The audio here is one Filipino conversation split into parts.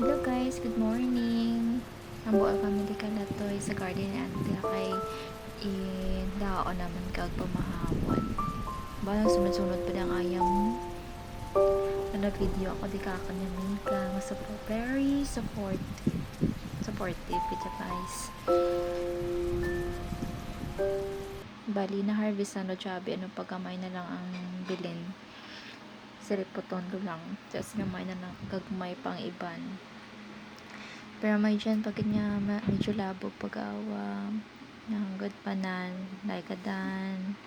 Hello guys, good morning. Ang buo kami di kalatoy sa garden ni Auntie kay daon naman kag pamahawon. Balang sunod-sunod pa ang ayam. Ano video ako di kakanyamin ka nga very supportive kita guys. Bali na harvest ano jabi ano pagkamay na lang ang bilin. Siripotondo lang. Tapos gamay na lang kagmay pang iban. Pero may dyan pag niya medyo labo pag-awa nanggod panan laikadan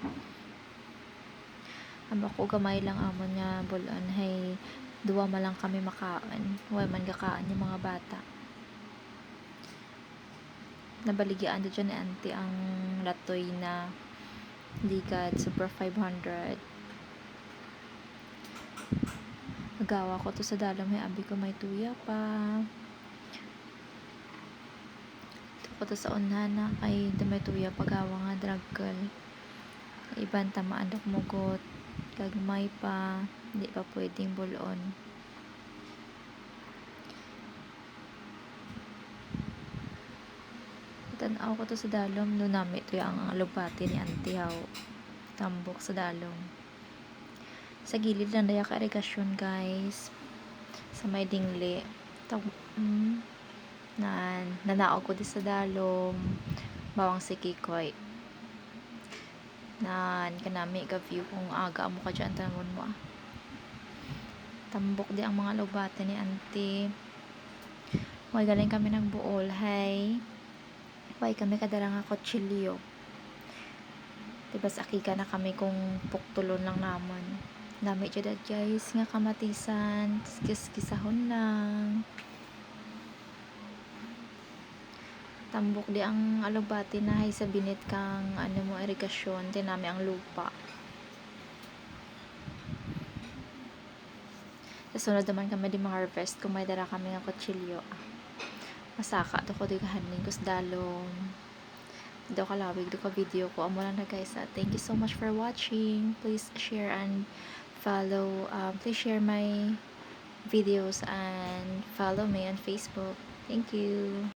aba ko gamay lang amon nga bulon hay duwa ma lang kami makaan way man gakaan yung mga bata nabaligyan do dyan ni auntie ang latoy na ligad super 500 agawa ko to sa dalam hay abi ko may tuya pa ko to sa unhana kay damay tuya pagawa nga draggal iban tamaan dok mugot gagmay pa hindi pa pwedeng bulon tanaw ko to sa dalom no nami to yung alubati ni auntie haw tambok sa dalom sa gilid lang daya ka irigasyon guys sa may dingli nanao ko di sa dalom bawang si Kikoy kanami ka view kung aga mo ka dyan tangon mo tambok di ang mga lubate ni auntie may galing kami ng buol hay way kami kadala nga kutsilyo diba sa akika na kami kung puktulon lang naman dami dyan guys nga kamatisan kiskisahon lang tambok di ang alubati na hay sa binit kang ano mo irigasyon tinami ang lupa sa sunod naman kami di ma-harvest kung may dara kami ng kutsilyo masaka to ko di kahanin kus dalom do kalawig do ka video ko amo lang na guys thank you so much for watching please share and follow please share my videos and follow me on Facebook. Thank you.